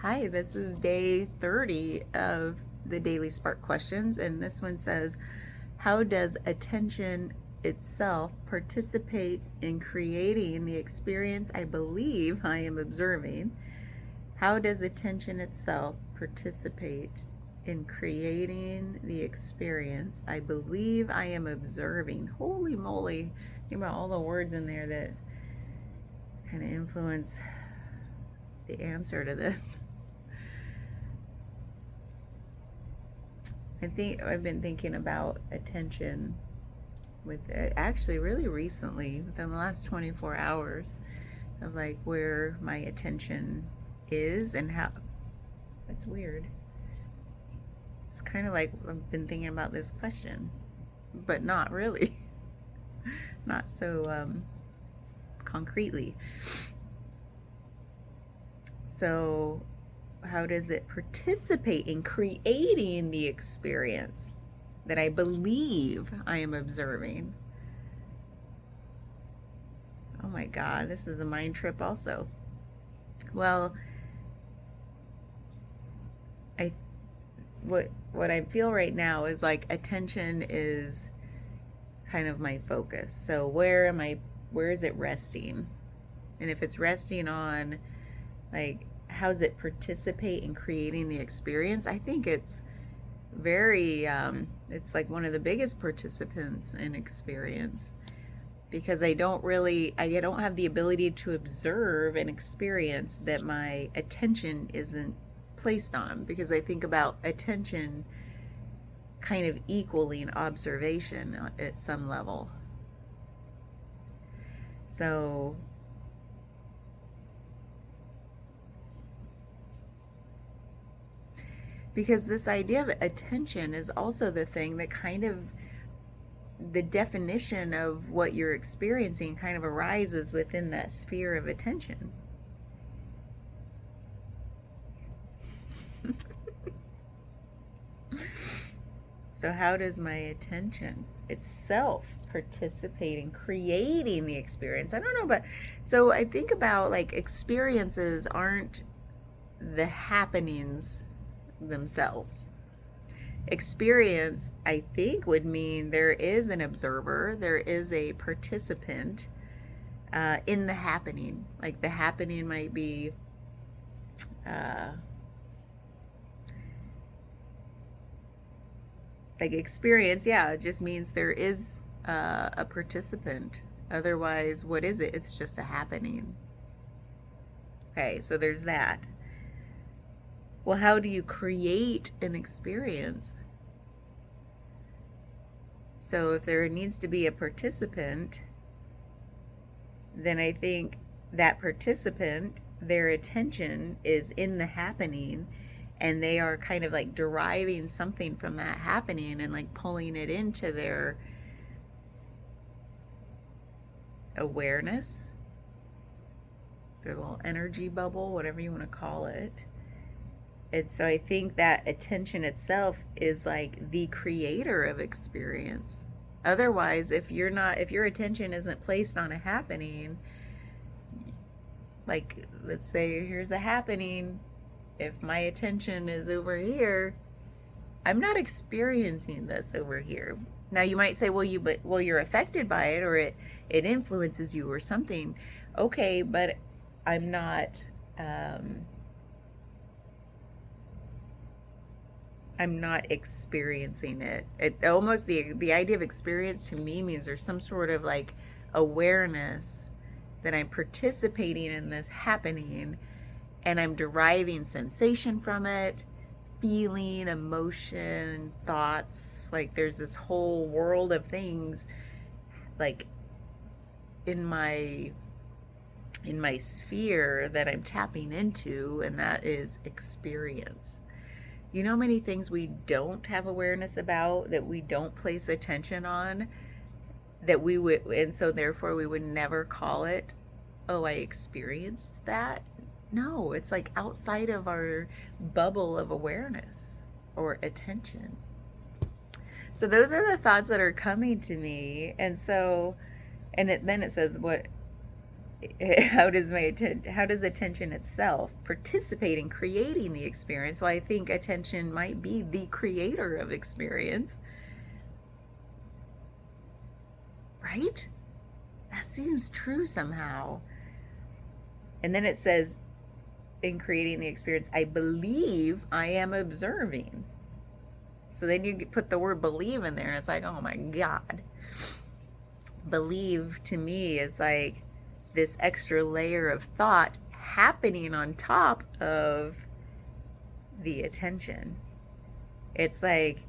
Hi, this is day 30 of the Daily Spark Questions, and this one says, how does attention itself participate in creating the experience I believe I am observing? How does attention itself participate in creating the experience I believe I am observing? Holy moly, think about all the words in there that kind of influence the answer to this. I think I've been thinking about attention with actually really recently, within the last 24 hours, of like where my attention is and how. That's weird. It's kind of like I've been thinking about this question, but not really. Not so concretely. So, how does it participate in creating the experience that I believe I am observing? Oh my God, this is a mind trip also. Well, I what I feel right now is like attention is kind of my focus. So where is it resting? And if it's resting on like how's it participate in creating the experience? I think it's very it's like one of the biggest participants in experience, because I don't have the ability to observe an experience that my attention isn't placed on, because I think about attention kind of equaling observation at some level. So because this idea of attention is also the thing that kind of the definition of what you're experiencing kind of arises within that sphere of attention. So, how does my attention itself participate in creating the experience? I don't know, but so I think about like experiences aren't the happenings themselves. Experience, I think, would mean there is an observer, there is a participant in the happening. Like the happening might be uh, like experience, yeah, it just means there is a participant. Otherwise, what is it? It's just a happening. Okay, so there's that. Well, how do you create an experience? So if there needs to be a participant, then I think that participant, their attention is in the happening, and they are kind of like deriving something from that happening and like pulling it into their awareness, their little energy bubble, whatever you want to call it. And so I think that attention itself is like the creator of experience. Otherwise, if your attention isn't placed on a happening, like let's say here's a happening, if my attention is over here, I'm not experiencing this over here. Now you might say, well, you're affected by it, or it influences you or something. Okay, but I'm not um, I'm not experiencing it. It almost the idea of experience to me means there's some sort of like awareness that I'm participating in this happening, and I'm deriving sensation from it, feeling, emotion, thoughts. Like there's this whole world of things like in my sphere that I'm tapping into, and that is experience. You know, many things we don't have awareness about, that we don't place attention on, that we would, and so therefore we would never call it, oh, I experienced that. No, it's like outside of our bubble of awareness or attention. So those are the thoughts that are coming to me. And so, then it says, what how does attention itself participate in creating the experience? Well, I think attention might be the creator of experience, right? That seems true somehow. And then it says, in creating the experience, I believe I am observing. So then you put the word believe in there, and it's like, oh my God. Believe to me is like this extra layer of thought happening on top of the attention. It's like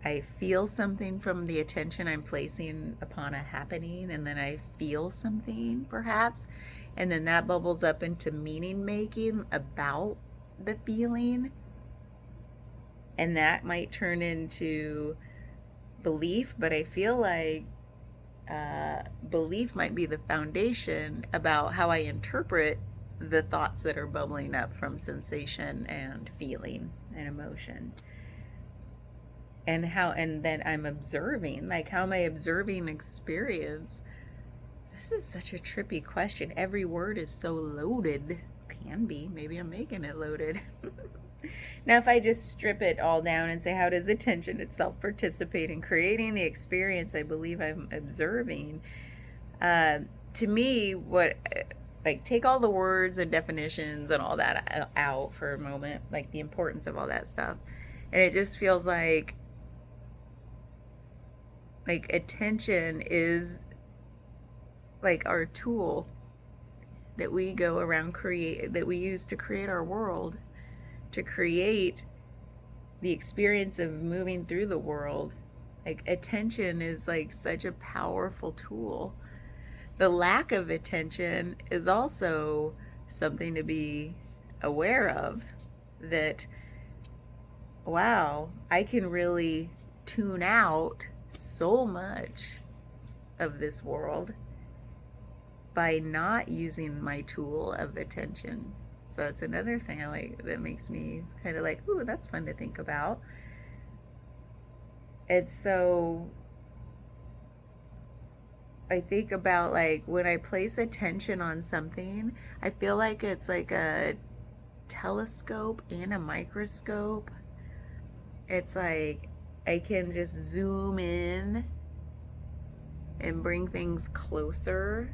I feel something from the attention I'm placing upon a happening, and then I feel something perhaps, and then that bubbles up into meaning making about the feeling, and that might turn into belief. But I feel like belief might be the foundation about how I interpret the thoughts that are bubbling up from sensation and feeling and emotion. And then I'm observing, like, how am I observing experience? This is such a trippy question. Every word is so loaded. Can be. Maybe I'm making it loaded. Now, if I just strip it all down and say, how does attention itself participate in creating the experience I believe I'm observing? To me, take all the words and definitions and all that out for a moment, like the importance of all that stuff. And it just feels like attention is like our tool that we go around that we use to create our world, to create the experience of moving through the world. Like, attention is like such a powerful tool. The lack of attention is also something to be aware of, that, wow, I can really tune out so much of this world by not using my tool of attention. So that's another thing I like, that makes me kind of like, ooh, that's fun to think about. And so I think about, like, when I place attention on something, I feel like it's like a telescope and a microscope. It's like I can just zoom in and bring things closer.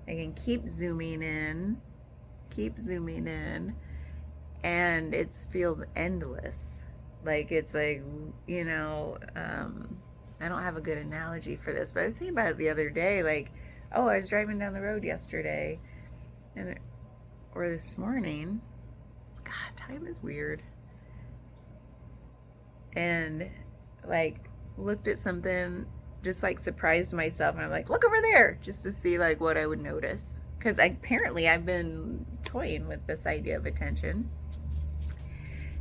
I can keep zooming in, and it feels endless. Like, it's like, I don't have a good analogy for this, but I was thinking about it the other day. Like, oh, I was driving down the road yesterday, or this morning. God, time is weird. And, like, looked at something, just like surprised myself, and I'm like, look over there, just to see like what I would notice, because apparently I've been toying with this idea of attention.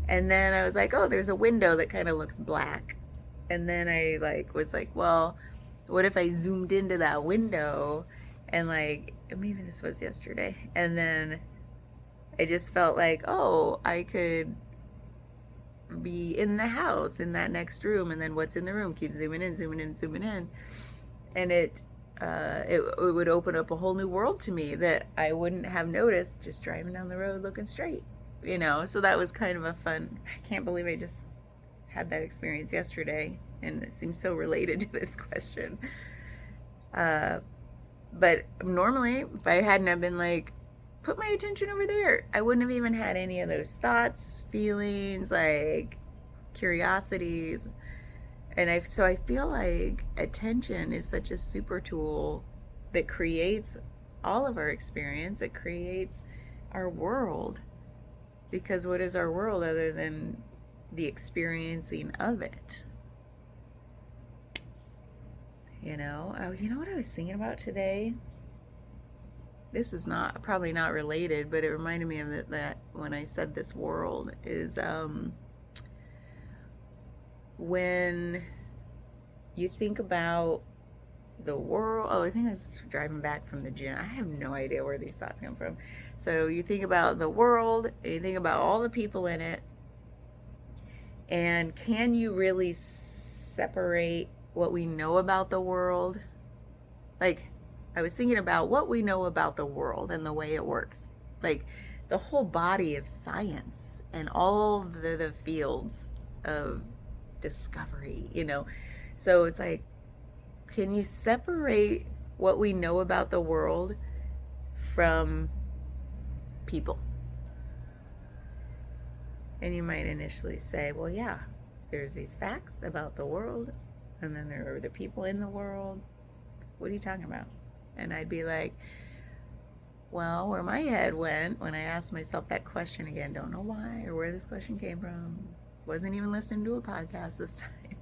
And then I was like, oh, there's a window that kind of looks black, and then I was like, well, what if I zoomed into that window, and like, maybe this was yesterday, and then I just felt like, oh, I could be in the house in that next room, and then what's in the room, keep zooming in, and it would open up a whole new world to me that I wouldn't have noticed just driving down the road looking straight, so that was kind of a fun. I can't believe I just had that experience yesterday, and it seems so related to this question. But normally, if I hadn't have been like, put my attention over there, I wouldn't have even had any of those thoughts, feelings, like curiosities. And so I feel like attention is such a super tool that creates all of our experience. It creates our world, because what is our world other than the experiencing of it? You know what I was thinking about today? This is probably not related, but it reminded me of it, that when I said this world is, when you think about the world. Oh, I think I was driving back from the gym. I have no idea where these thoughts come from. So you think about the world, and you think about all the people in it, and can you really separate what we know about the world? Like, I was thinking about what we know about the world and the way it works. Like the whole body of science and all the fields of discovery, you know. So it's like, can you separate what we know about the world from people? And you might initially say, well, yeah, there's these facts about the world, and then there are the people in the world. What are you talking about? And I'd be like, well, where my head went when I asked myself that question again, don't know why or where this question came from, wasn't even listening to a podcast this time.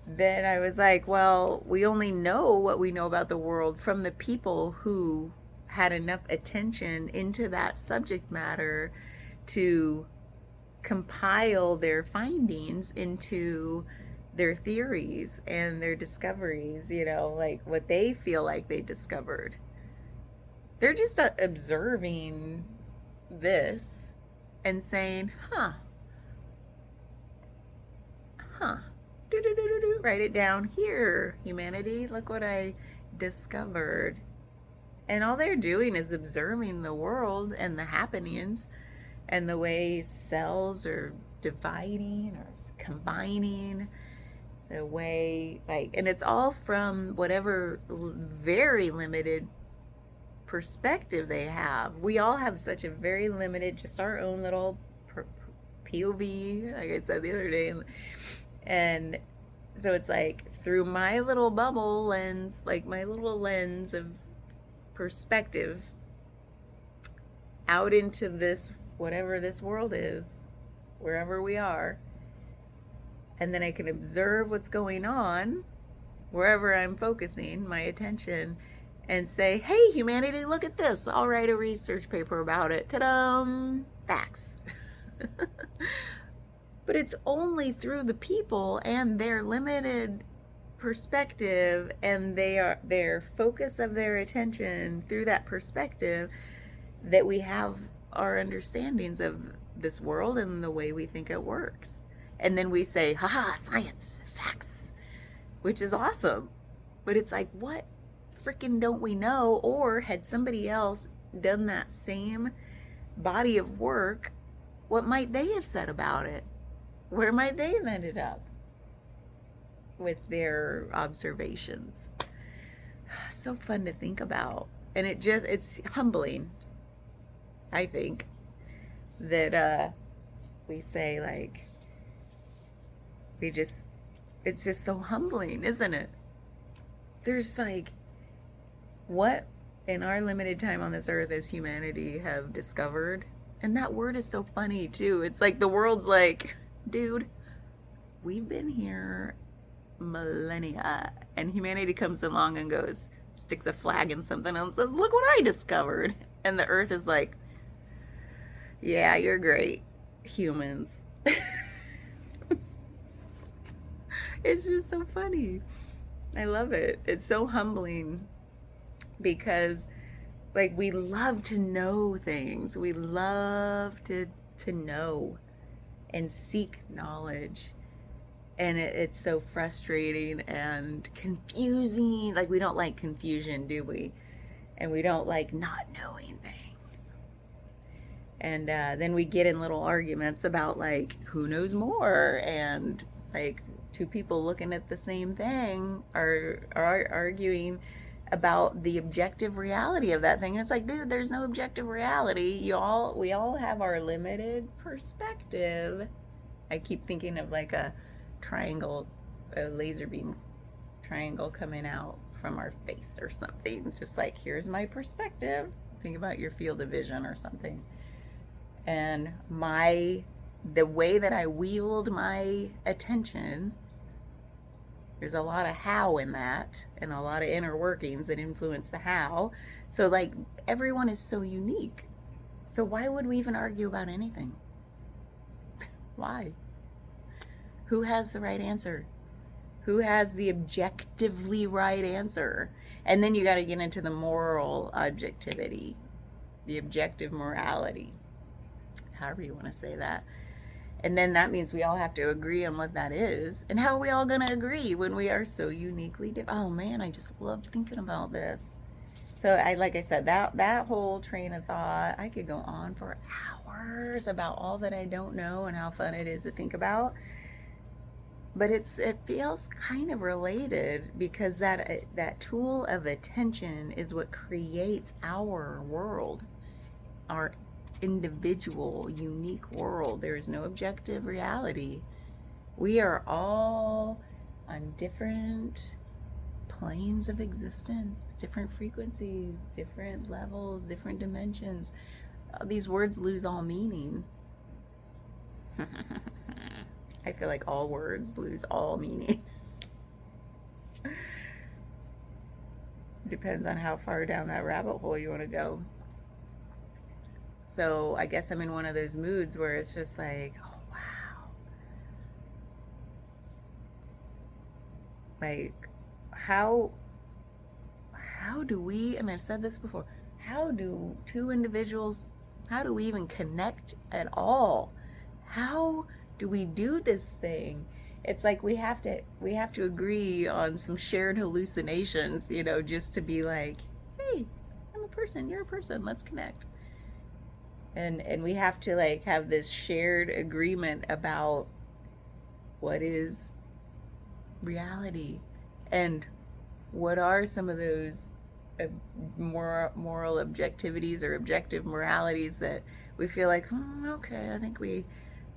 Then I was like, well, we only know what we know about the world from the people who had enough attention into that subject matter to compile their findings into their theories and their discoveries, you know, like what they feel like they discovered. They're just observing this and saying, huh, write it down here, humanity, look what I discovered. And all they're doing is observing the world and the happenings and the way cells are dividing or combining, the way, like, and it's all from whatever very limited perspective they have. We all have such a very limited, just our own little POV, like I said the other day. And so it's like through my little bubble lens, like my little lens of perspective out into this, whatever this world is, wherever we are. And then I can observe what's going on wherever I'm focusing my attention and say, hey, humanity, look at this. I'll write a research paper about it. Ta-da! Facts. But it's only through the people and their limited perspective and their focus of their attention through that perspective that we have our understandings of this world and the way we think it works. And then we say, haha, science, facts, which is awesome. But it's like, what freaking don't we know? Or had somebody else done that same body of work, what might they have said about it? Where might they have ended up with their observations? So fun to think about. And it's humbling, I think, that we say, like, it's just so humbling, isn't it? There's like, what in our limited time on this earth as humanity have discovered? And that word is so funny too. It's like the world's like, dude, we've been here millennia, and humanity comes along and goes, sticks a flag in something and says, look what I discovered. And the earth is like, yeah, you're great, humans. It's just so funny. I love it. It's so humbling because, like, we love to know things. We love to know and seek knowledge. And it's so frustrating and confusing. Like, we don't like confusion, do we? And we don't like not knowing things. And then we get in little arguments about, like, who knows more? And, like, two people looking at the same thing are arguing about the objective reality of that thing. And it's like, dude, there's no objective reality. We all have our limited perspective. I keep thinking of like a triangle, a laser beam triangle coming out from our face or something. Just like, here's my perspective. Think about your field of vision or something. And the way that I wield my attention, there's a lot of how in that and a lot of inner workings that influence the how. So like, everyone is so unique. So why would we even argue about anything? Why? Who has the right answer? Who has the objectively right answer? And then you got to get into the moral objectivity, the objective morality, however you want to say that. And then that means we all have to agree on what that is. And how are we all going to agree when we are so uniquely different? Oh man, I just love thinking about this. So like I said, that whole train of thought, I could go on for hours about all that I don't know and how fun it is to think about. But it feels kind of related, because that tool of attention is what creates our world, our individual, unique world. There is no objective reality. We are all on different planes of existence, different frequencies, different levels, different dimensions. These words lose all meaning. I feel like all words lose all meaning. Depends on how far down that rabbit hole you want to go. So I guess I'm in one of those moods where it's just like, oh wow. Like, how do we, and I've said this before, how do two individuals, how do we even connect at all? How do we do this thing? It's like we have to agree on some shared hallucinations, just to be like, hey, I'm a person, you're a person, let's connect. And we have to like have this shared agreement about what is reality and what are some of those moral objectivities or objective moralities that we feel like, okay, I think we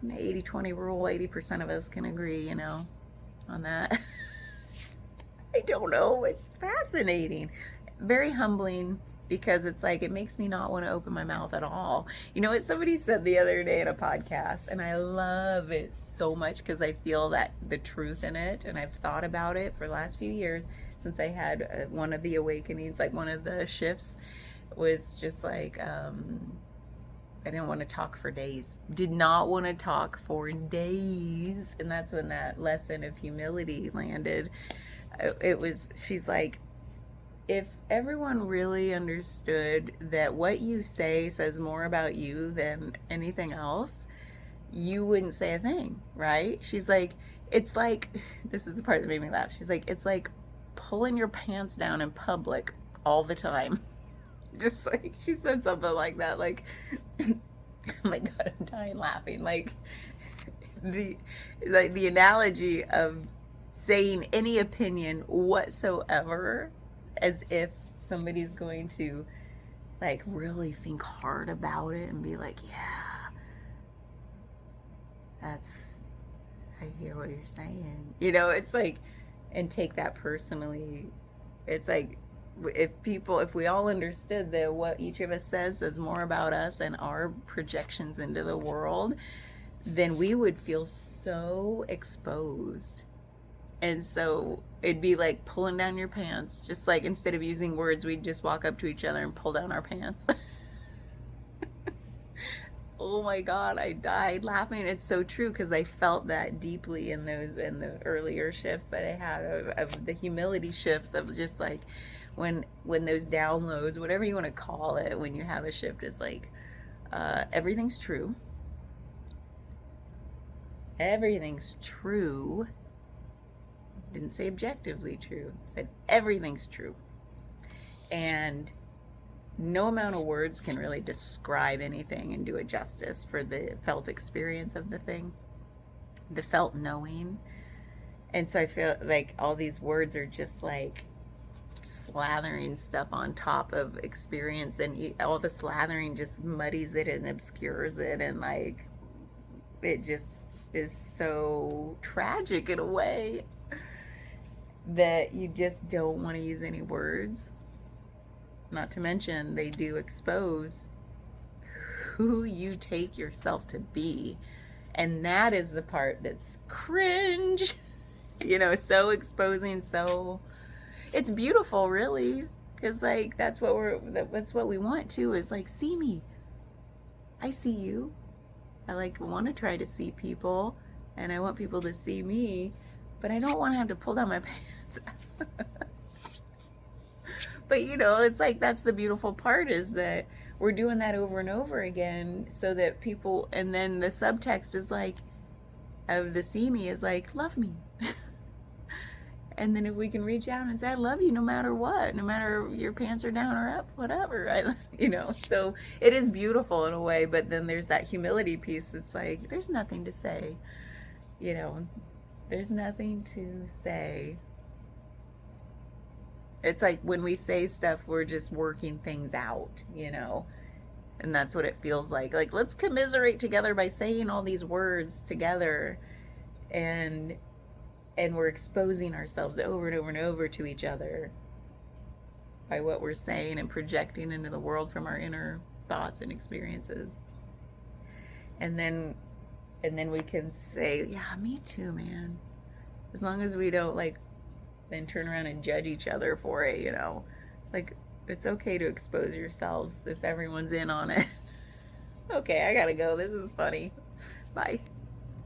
80-20 rule, 80% of us can agree, on that. I don't know. It's fascinating. Very humbling, because it's like, it makes me not want to open my mouth at all. You know what somebody said the other day in a podcast, and I love it so much because I feel that the truth in it, and I've thought about it for the last few years since I had one of the awakenings, like one of the shifts was just like, I didn't want to talk for days. Did not want to talk for days. And that's when that lesson of humility landed. She's like, if everyone really understood that what you say says more about you than anything else, you wouldn't say a thing, right? She's like, it's like, this is the part that made me laugh. She's like, it's like pulling your pants down in public all the time. Just like, she said something like that, like, oh my God, I'm dying laughing. Like the analogy of saying any opinion whatsoever as if somebody's going to like really think hard about it and be like, yeah, I hear what you're saying. It's like, and take that personally. It's like, if we all understood that what each of us says is more about us and our projections into the world, then we would feel so exposed. And so it'd be like pulling down your pants. Just like, instead of using words, we'd just walk up to each other and pull down our pants. Oh my God, I died laughing. It's so true, because I felt that deeply in the earlier shifts that I had of the humility shifts, of just like when those downloads, whatever you want to call it, when you have a shift, is like, everything's true. Everything's true. Didn't say objectively true. Said everything's true. And no amount of words can really describe anything and do it justice for the felt experience of the thing, the felt knowing. And so I feel like all these words are just like slathering stuff on top of experience, and all the slathering just muddies it and obscures it, and like it just is so tragic in a way that you just don't want to use any words. Not to mention, they do expose who you take yourself to be. And that is the part that's cringe. So exposing, so it's beautiful, really. Because like that's what we want too, is like, see me. I see you. I like want to try to see people, and I want people to see me, but I don't want to have to pull down my pants. But it's like, that's the beautiful part, is that we're doing that over and over again, so that people, and then the subtext is like, of the see me is like, love me. And then if we can reach out and say, I love you no matter what, no matter your pants are down or up, whatever, so it is beautiful in a way, but then there's that humility piece. It's like, there's nothing to say, there's nothing to say. It's like when we say stuff, we're just working things out, and that's what it feels like. Like, let's commiserate together by saying all these words together, and we're exposing ourselves over and over and over to each other by what we're saying and projecting into the world from our inner thoughts and experiences. And then we can say, yeah, me too, man. As long as we don't then turn around and judge each other for it, like, it's okay to expose yourselves if everyone's in on it. Okay, I gotta go. This is funny. Bye.